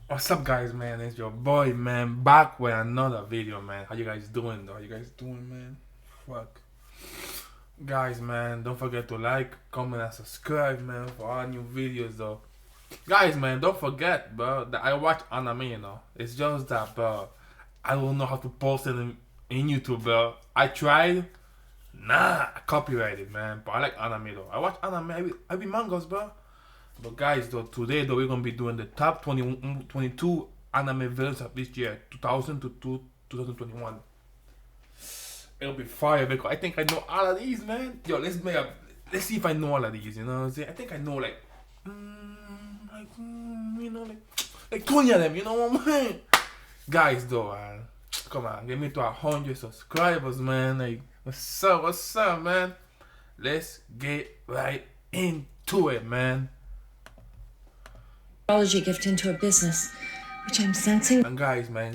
What's up, guys, man? It's your boy, man, back with another video, man. How you guys doing, though? How you guys doing, man? Fuck. Guys, man, don't forget to like, comment, and subscribe, man, for all new videos, though. Guys, man, don't forget, bro, that I watch anime, you know. It's just that, bro, I don't know how to post it in YouTube, bro. I tried. Nah, I copyrighted, man. But I like anime, though. I watch anime, I read mangas, bro. But guys, though, today, though, we're gonna be doing the top 22 anime villains of this year, 2000 to 2021. It'll be fire because I think I know all of these, man. Yo, let's see if I know all of these. You know what I'm saying? I think I know like 20 of them. You know what I'm saying? Guys, though, man, come on, get me to 100 subscribers, man. Like, what's up, man? Let's get right into it, man. Astrology gift into a business, which I'm sensing. And guys, man,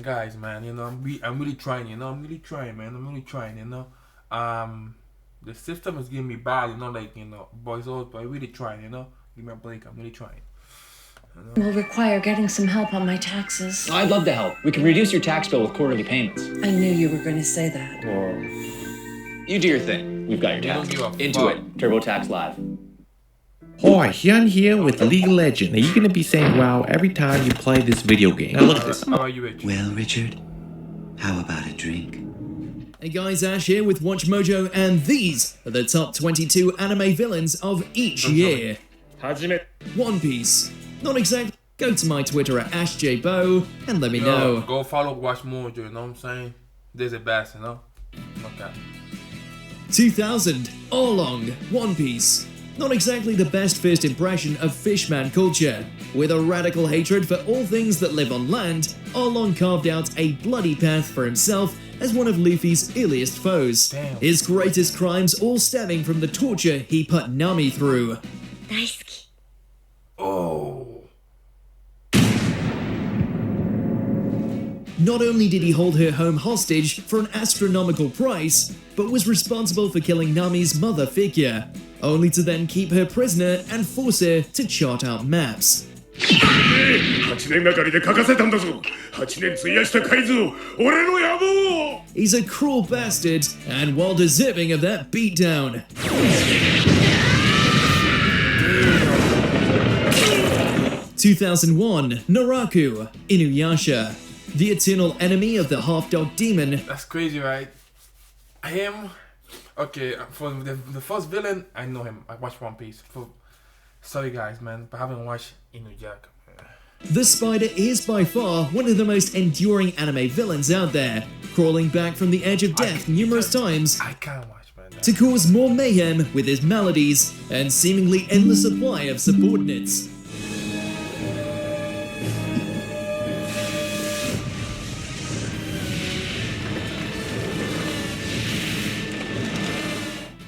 you know, I'm really trying, you know, I'm really trying, you know. The system is giving me bad, you know, like, you know, boys out, but I'm really trying, you know. Give me a break, I'm really trying. You know? Will require getting some help on my taxes. I'd love to help. We can reduce your tax bill with quarterly payments. I knew you were going to say that. Well, you do your thing. We've got your tax. Into it. TurboTax Live. Hi, Hyun here with League of Legends. Now you're gonna be saying wow every time you play this video game. Now look at this. How are you, Rich? Well, Richard, how about a drink? Hey guys, Ash here with Watch Mojo, and these are the top 22 anime villains of each year. One Piece. Not exact. Go to my Twitter at AshJBo and let me know. Go follow Watch Mojo, you know what I'm saying? There's a best, you know? Okay. 2000. Arlong. One Piece. Not exactly the best first impression of fishman culture. With a radical hatred for all things that live on land, Arlong carved out a bloody path for himself as one of Luffy's earliest foes. Damn. His greatest crimes all stemming from the torture he put Nami through. Daisuke. Oh. Not only did he hold her home hostage for an astronomical price, but was responsible for killing Nami's mother figure, only to then keep her prisoner and force her to chart out maps. He's a cruel bastard, and well deserving of that beatdown. 2001, Naraku, Inuyasha. The eternal enemy of the half-dog demon. That's crazy, right? Him. Okay, for the first villain, I know him. I watched One Piece. Sorry, guys, man, but I haven't watched Inuyasha. The spider is by far one of the most enduring anime villains out there, crawling back from the edge of death numerous times I can't watch, man. to cause more mayhem with his maladies and seemingly endless supply of subordinates.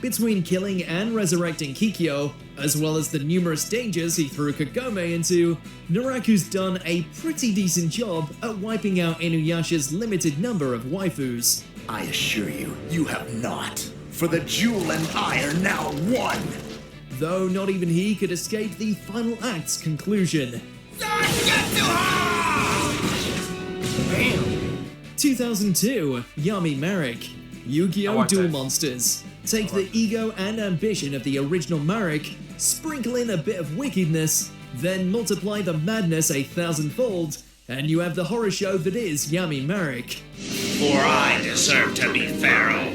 Between killing and resurrecting Kikyo, as well as the numerous dangers he threw Kagome into, Naraku's done a pretty decent job at wiping out Inuyasha's limited number of waifus. I assure you, you have not. For the jewel and I are now one. Though not even he could escape the final act's conclusion. Damn. 2002, Yami Marek. Yu-Gi-Oh! Duel that. Monsters. Take the ego and ambition of the original Marek, sprinkle in a bit of wickedness, then multiply the madness 1,000-fold, and you have the horror show that is Yami Marek. For I deserve to be Pharaoh,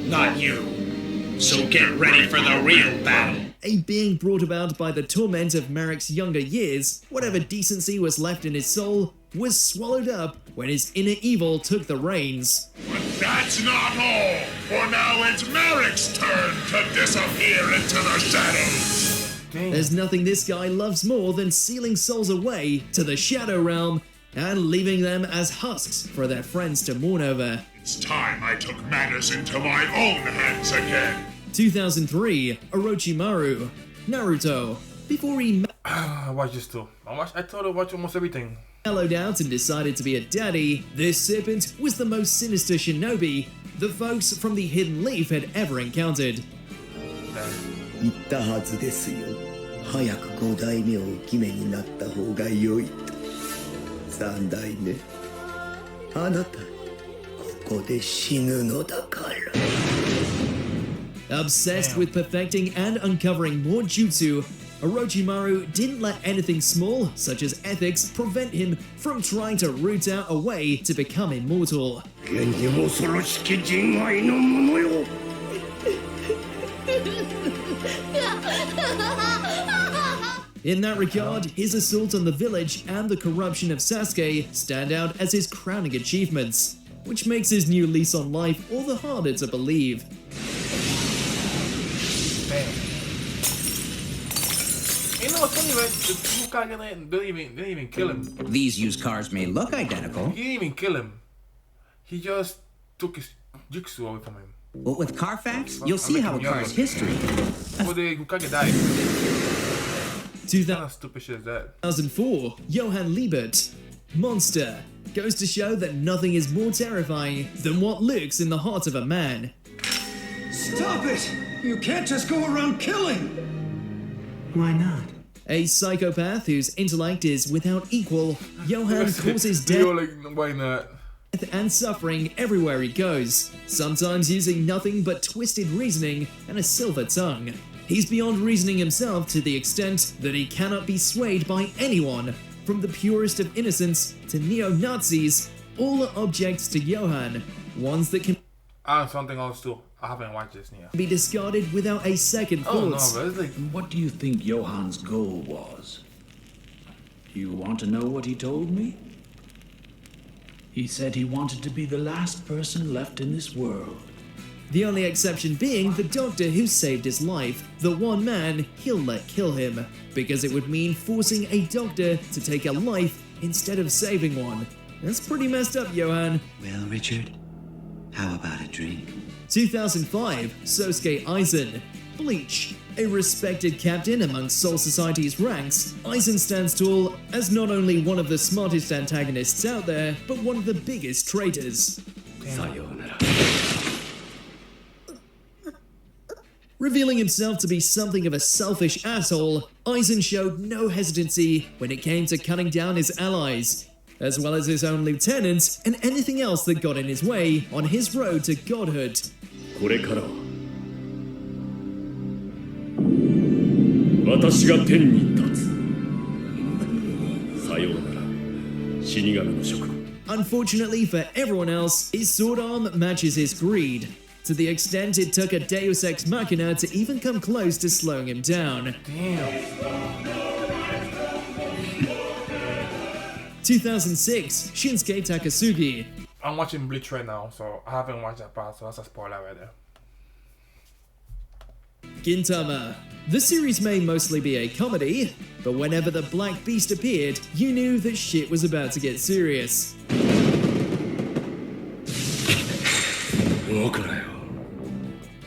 not you. So get ready for the real battle. A being brought about by the torment of Marek's younger years, whatever decency was left in his soul was swallowed up when his inner evil took the reins. But that's not all, for now it's Marek's turn to disappear into the shadows. Damn. There's nothing this guy loves more than sealing souls away to the Shadow Realm and leaving them as husks for their friends to mourn over. It's time I took matters into my own hands again. 2003, Orochimaru, Naruto. Before he I watched this too. I thought I watched almost everything. mellowed out and decided to be a daddy, this serpent was the most sinister shinobi the folks from the Hidden Leaf had ever encountered. 言ったはずですよ。早く5代目をお決めになった方が良いと。三代目あなたここで死ぬのだから Obsessed with perfecting and uncovering more jutsu, Orochimaru didn't let anything small, such as ethics, prevent him from trying to root out a way to become immortal. 現に恐ろしき人愛のものよ In that regard, his assault on the village and the corruption of Sasuke stand out as his crowning achievements, which makes his new lease on life all the harder to believe. You know what's funny, right? The Hokage didn't even kill him. These used cars may look identical. He didn't even kill him. He just took his jutsu away from him. But with Carfax, you'll see how a car's history. Well, the Hokage died. 2004, Stupid shit is that? Johann Liebert. Monster. Goes to show that nothing is more terrifying than what lurks in the heart of a man. Stop it! You can't just go around killing! Why not? A psychopath whose intellect is without equal, Johann causes death Why not? and suffering everywhere he goes, sometimes using nothing but twisted reasoning and a silver tongue. He's beyond reasoning himself to the extent that he cannot be swayed by anyone, from the purest of innocence to neo-Nazis. All are objects to Johann, ones that can Something else too. I haven't watched this yet. be discarded without a second thought. Oh no, but it's like What do you think Johann's goal was? You want to know what he told me? He said he wanted to be the last person left in this world. The only exception being the doctor who saved his life, the one man he'll let kill him, because it would mean forcing a doctor to take a life instead of saving one. That's pretty messed up, Johann. Well, Richard, how about a drink? 2005, Sosuke Aizen. Bleach. A respected captain among Soul Society's ranks, Aizen stands tall as not only one of the smartest antagonists out there, but one of the biggest traitors. Revealing himself to be something of a selfish asshole, Aizen showed no hesitancy when it came to cutting down his allies, as well as his own lieutenants and anything else that got in his way on his road to godhood. これからは私が天に立つ。さようなら、死神の職。 Unfortunately for everyone else, his sword arm matches his greed, to the extent it took a Deus Ex Machina to even come close to slowing him down. damn. 2006, Shinsuke Takasugi. I'm watching Bleach right now, so I haven't watched that part, so that's a spoiler right there. Gintama. The series may mostly be a comedy, but whenever the Black Beast appeared, you knew that shit was about to get serious.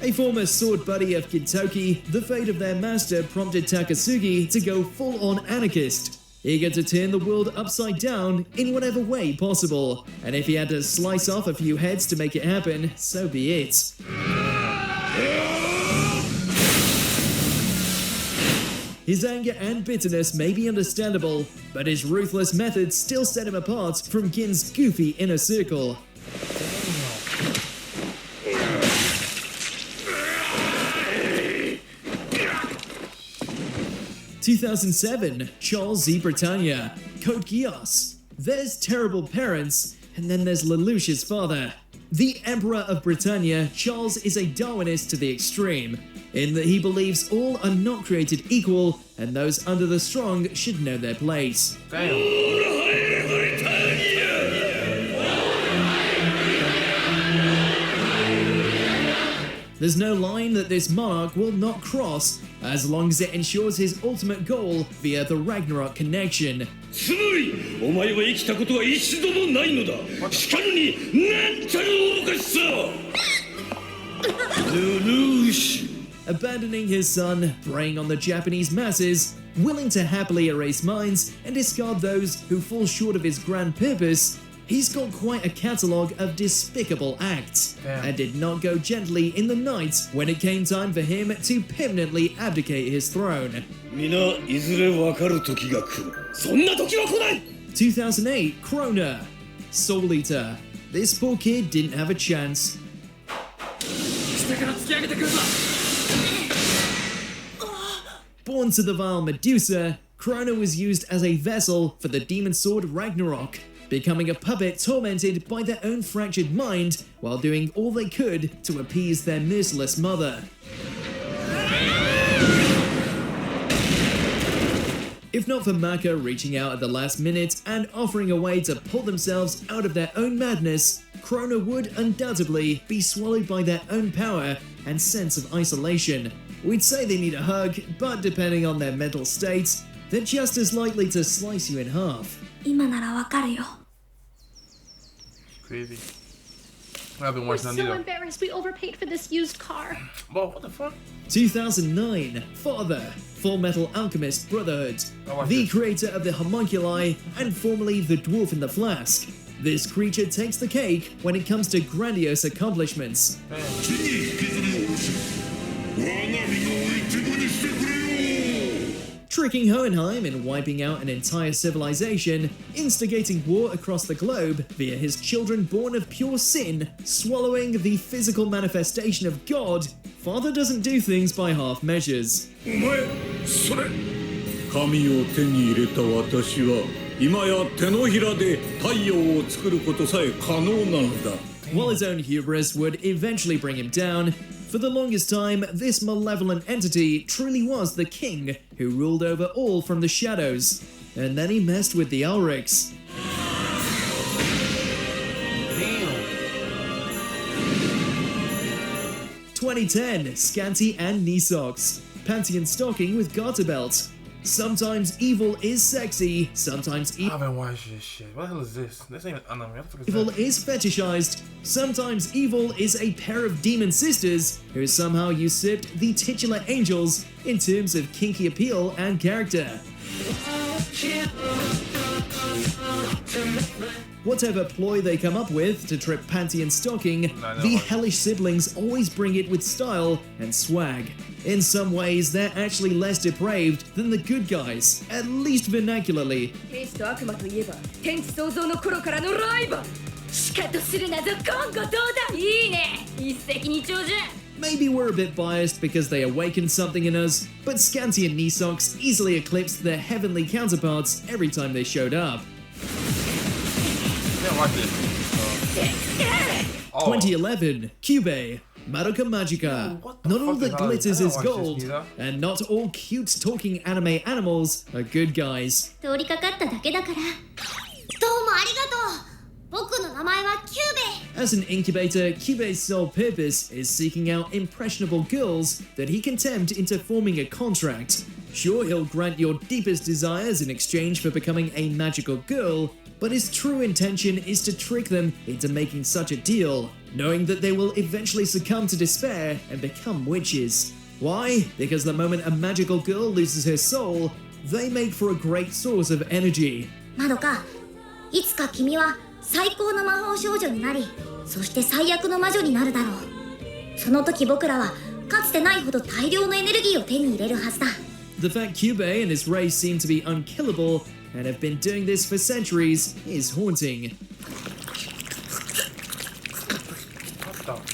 A former sword buddy of Gintoki, the fate of their master prompted Takasugi to go full-on anarchist, eager to turn the world upside down in whatever way possible, and if he had to slice off a few heads to make it happen, so be it. His anger and bitterness may be understandable, but his ruthless methods still set him apart from Gin's goofy inner circle. 2007, Charles Z. Britannia, Code Geass. There's terrible parents, and then there's Lelouch's father. The Emperor of Britannia, Charles is a Darwinist to the extreme, in that he believes all are not created equal, and those under the strong should know their place. There's no line that this monarch will not cross, as long as it ensures his ultimate goal via the Ragnarok connection. つむり、お前は生きたことは一度もないのだ。しかるに、なんたる愚かしさ。Lelouch. Abandoning his son, preying on the Japanese masses, willing to happily erase minds and discard those who fall short of his grand purpose, he's got quite a catalogue of despicable acts, and did not go gently in the night when it came time for him to permanently abdicate his throne. 皆いずれわかる時が来る。そんな時は来ない。2008, Krona, Soul Eater. This poor kid didn't have a chance. Born to the vile Medusa, Krona was used as a vessel for the demon sword Ragnarok, becoming a puppet tormented by their own fractured mind while doing all they could to appease their merciless mother. If not for Maka reaching out at the last minute and offering a way to pull themselves out of their own madness, Krona would undoubtedly be swallowed by their own power and sense of isolation. We'd say they need a hug, but depending on their mental state, they're just as likely to slice you in half. Crazy. I've been watching We're so embarrassed we overpaid for this used car. Whoa, what the fuck? 2009, Father, Full Metal Alchemist Brotherhood, the creator of the homunculi and formerly the Dwarf in the Flask. This creature takes the cake when it comes to grandiose accomplishments. Tricking Hohenheim and wiping out an entire civilization, instigating war across the globe via his children born of pure sin, swallowing the physical manifestation of God, Father doesn't do things by half measures. While his own hubris would eventually bring him down, for the longest time, this malevolent entity truly was the king who ruled over all from the shadows. And then he messed with the Elrics. Damn. 2010, Scanty and Knee Socks, Panty and Stocking with Garter Belt. Sometimes evil is sexy, sometimes I haven't watched this shit. What the hell is this? This ain't anime. What the fuck is evil that? is fetishized. Sometimes evil is a pair of demon sisters who somehow usurped the titular angels in terms of kinky appeal and character. Whatever ploy they come up with to trip Panty and Stocking, the hellish siblings always bring it with style and swag. In some ways, they're actually less depraved than the good guys, at least vernacularly. Maybe we're a bit biased because they awakened something in us, but Scanty and Knee Socks easily eclipsed their heavenly counterparts every time they showed up. Yeah, watch this. 2011, Cube, Madoka Magica. Not all that glitters is gold, and not all cute talking anime animals are good guys. As an incubator, Cube's sole purpose is seeking out impressionable girls that he can tempt into forming a contract. Sure, he'll grant your deepest desires in exchange for becoming a magical girl, but his true intention is to trick them into making such a deal, knowing that they will eventually succumb to despair and become witches. Why? Because the moment a magical girl loses her soul, they make for a great source of energy. まどか、いつか君は最高の魔法少女になり、そして最悪の魔女になるだろう。その時僕らはかつてないほど大量のエネルギーを手に入れるはずだ。The fact Cube and his race seem to be unkillable and have been doing this for centuries is haunting. What the fuck?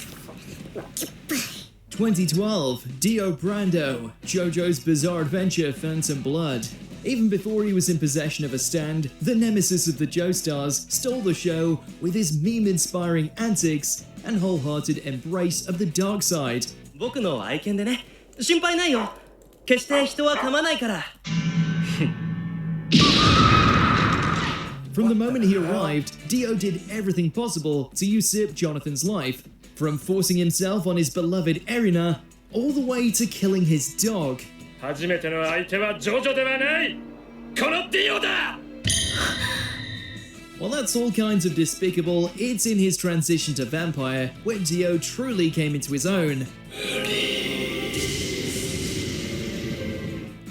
2012, Dio Brando, JoJo's Bizarre Adventure Phantom Blood. Even before he was in possession of a stand, the nemesis of the Joestars stole the show with his meme-inspiring antics and wholehearted embrace of the dark side. 僕の愛犬でね、心配ないよ。決して人は噛まないから。From the moment he arrived, Dio did everything possible to usurp Jonathan's life, from forcing himself on his beloved Erina, all the way to killing his dog. 初めての相手はジョジョではない。このディオだ。While that's all kinds of despicable, it's in his transition to vampire where Dio truly came into his own.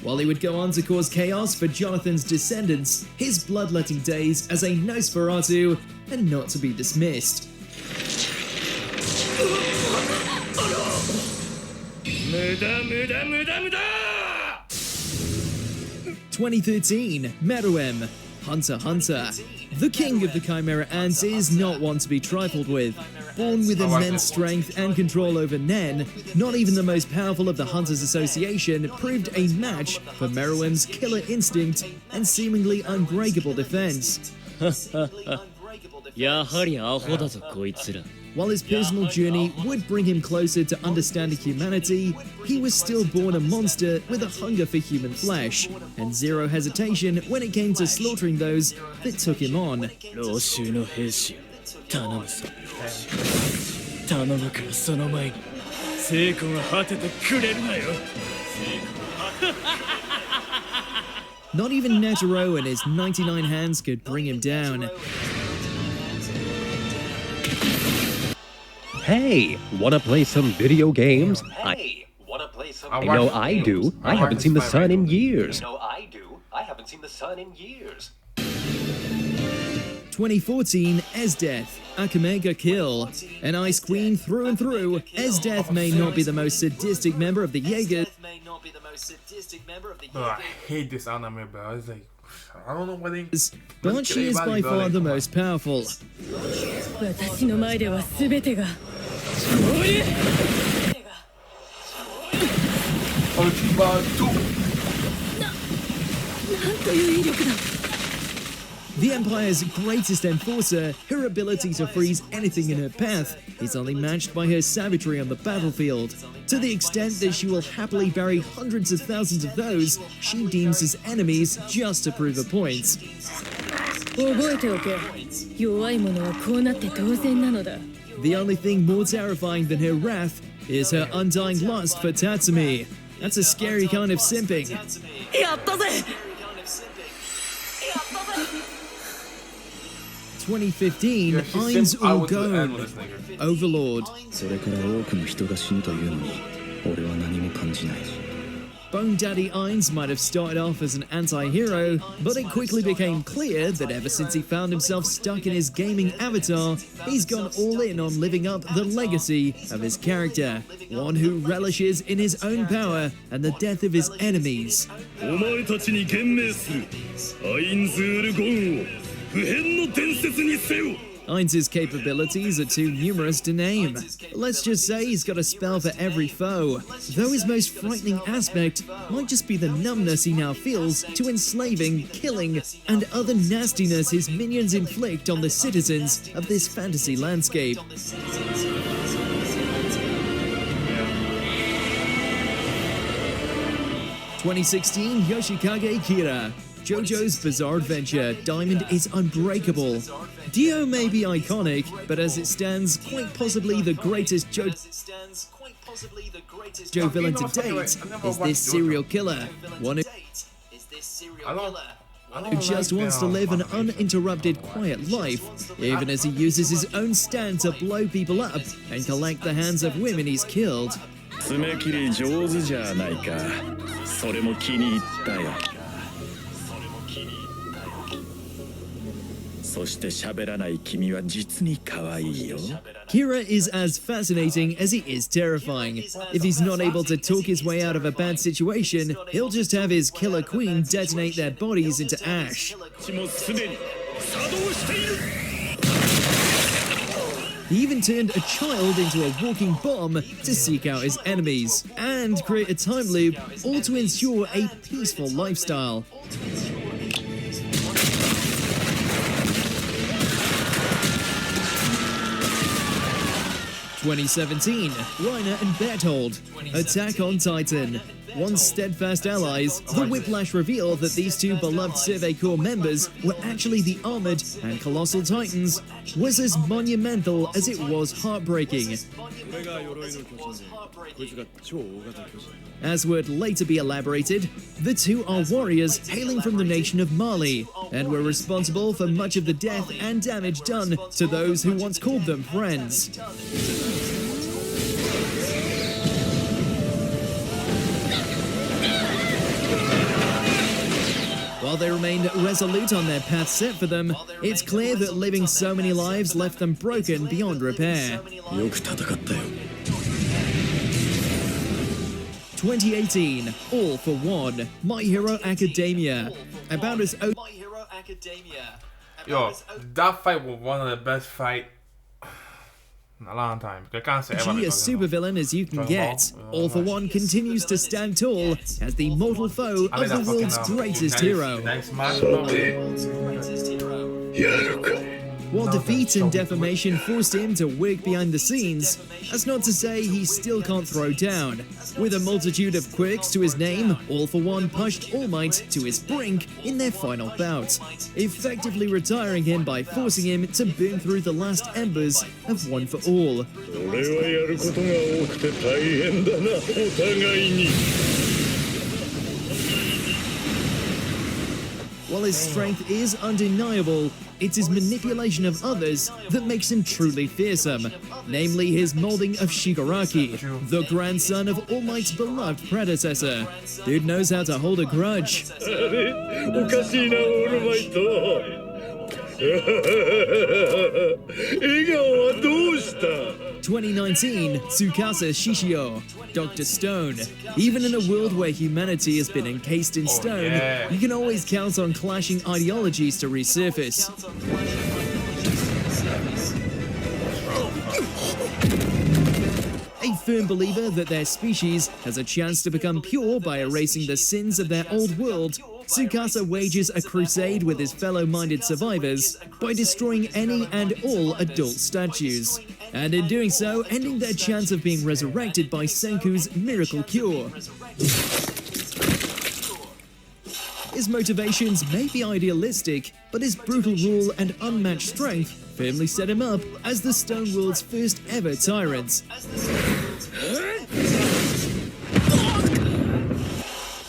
While he would go on to cause chaos for Jonathan's descendants, his bloodletting days as a Nosferatu are not to be dismissed. 2013, Meruem, Hunter x Hunter. The king of the Chimera Ants is not one to be trifled with. Born with immense strength and control over Nen, not even the most powerful of the Hunters Association proved a match for Meruem's killer instinct and seemingly unbreakable defense. While his personal journey would bring him closer to understanding humanity, he was still born a monster with a hunger for human flesh, and zero hesitation when it came to slaughtering those that took him on. Not even Netero and his 99 hands could bring him down. Hey, wanna play some video games? I know I do. I haven't seen the sun in years. 2014, Esdeath, Akamega Kill. An Ice Queen through and through, Esdeath may not be the most sadistic member of the Jaeger. I hate this anime, bro. It's like, I don't know what they... But she is by far the most powerful. The Empire's greatest enforcer, her ability to freeze anything in her path is only matched by her savagery on the battlefield, to the extent that she will happily bury hundreds of thousands of those she deems as enemies just to prove a point. The only thing more terrifying than her wrath is her undying lust for Tatsumi. That's a scary kind of simping. 2015, Ainz Ulgon, Overlord. Bone Daddy Ainz might have started off as an anti-hero, but it quickly became clear that ever since he found himself stuck in his gaming avatar, he's gone all in on living up the legacy of his character, one who relishes in his own power and the death of his enemies. Ainz's capabilities are too numerous to name. Let's just say he's got a spell for every foe, though his most frightening aspect might just be the numbness he now feels to enslaving, killing, and other nastiness his minions inflict on the citizens of this fantasy landscape. 2016, Yoshikage Kira. JoJo's Bizarre Adventure, Diamond is unbreakable. Dio may be iconic, but as it stands, quite possibly the greatest JoJo villain to date is this serial killer, one who just wants to live an uninterrupted, quiet life, even as he uses his own stand to blow people up and collect the hands of women he's killed. Kira is as fascinating as he is terrifying. If he's not able to talk his way out of a bad situation, he'll just have his killer queen detonate their bodies into ash. He even turned a child into a walking bomb to seek out his enemies, and create a time loop, all to ensure a peaceful lifestyle. 2017, Reiner and Berthold, Attack on Titan. Once steadfast allies, the Whiplash reveal that these two beloved Survey Corps members were actually the armored and colossal titans was as monumental as it was heartbreaking. As would later be elaborated, the two are warriors hailing from the nation of Mali, and were responsible for much of the death and damage done to those who once called them friends. While they remained resolute on their path set for them, it's clear that living so many lives left them broken beyond repair. 2018, All for One, My Hero Academia. About as Academia. Yo, that fight was one of the best fights in a long time. I can't say ever. G, a supervillain as you can get, All for One continues to stand tall as the mortal foe of the world's greatest hero. While defeat and defamation forced him to work behind the scenes, that's not to say he still can't throw down. With a multitude of quirks to his name, All for One pushed All Might to his brink in their final bout, effectively retiring him by forcing him to burn through the last embers of One for All. While his strength is undeniable, it's his manipulation of others that makes him truly fearsome, namely his molding of Shigaraki, the grandson of All Might's beloved predecessor. Dude knows how to hold a grudge. 2019, Tsukasa Shishio, Dr. Stone. Even in a world where humanity has been encased in stone, you can always count on clashing ideologies to resurface. A firm believer that their species has a chance to become pure by erasing the sins of their old world, Tsukasa wages a crusade with his fellow-minded survivors by destroying any and all adult statues, and in doing so, ending their chance of being resurrected by Senku's miracle cure. His motivations may be idealistic, but his brutal rule and unmatched strength firmly set him up as the Stone World's first ever tyrant.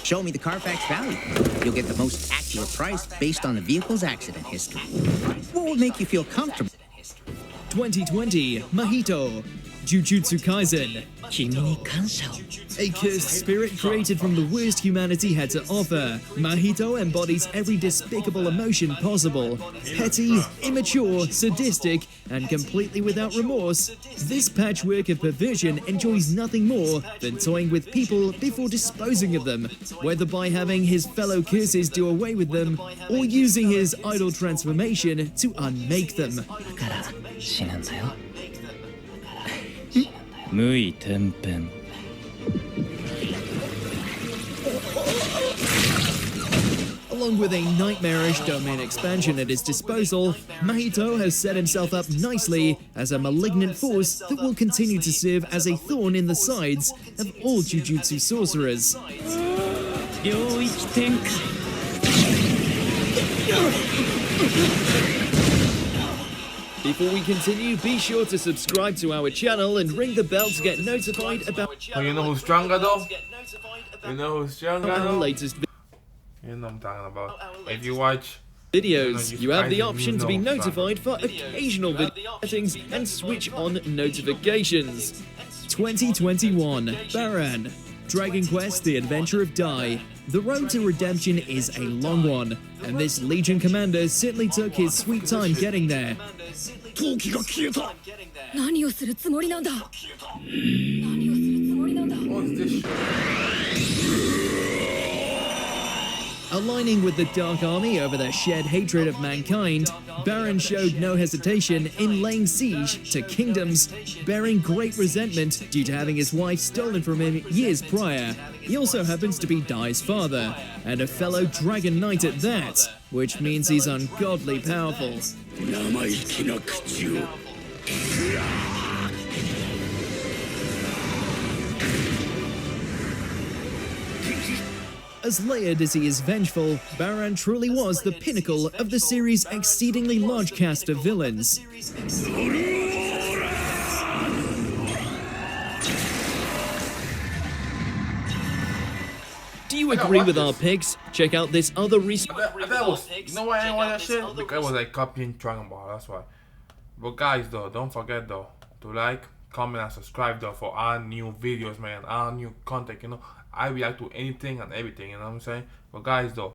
Show me the Carfax value. You'll get the most accurate price based on the vehicle's accident history. What will make you feel comfortable? 2020, Mahito, Jujutsu Kaisen. A cursed spirit created from the worst humanity had to offer, Mahito embodies every despicable emotion possible. Petty, immature, sadistic, and completely without remorse, this patchwork of perversion enjoys nothing more than toying with people before disposing of them, whether by having his fellow curses do away with them, or using his idol transformation to unmake them. Along with a nightmarish domain expansion at his disposal, Mahito has set himself up nicely as a malignant force that will continue to serve as a thorn in the sides of all Jujutsu sorcerers. Before we continue, be sure to subscribe to our channel and ring the bell to get notified about you know who's stronger though? You know who's stronger our though? latest You know what I'm talking about. If you watch videos, you have the guys option to be notified for occasional video settings and switch on notifications. 2021, Baran. Dragon Quest: The Adventure of Dai. The road to redemption is a long one, and this Legion commander certainly took his sweet time getting there. Aligning with the Dark Army over their shared hatred of mankind, Baron showed no hesitation in laying siege to kingdoms, bearing great resentment due to having his wife stolen from him years prior. He also happens to be Dai's father, and a fellow Dragon Knight at that, which means he's ungodly powerful. As layered as he is vengeful, Baran truly was the pinnacle of the series' exceedingly large cast of villains. Do you agree with our picks? Check out this other recent... You know why I want that shit? Because I was like copying Dragon Ball, that's why. But guys though, don't forget though, to like, comment and subscribe though for our new videos, man, our new content, you know. I react to anything and everything, you know what I'm saying? But guys though,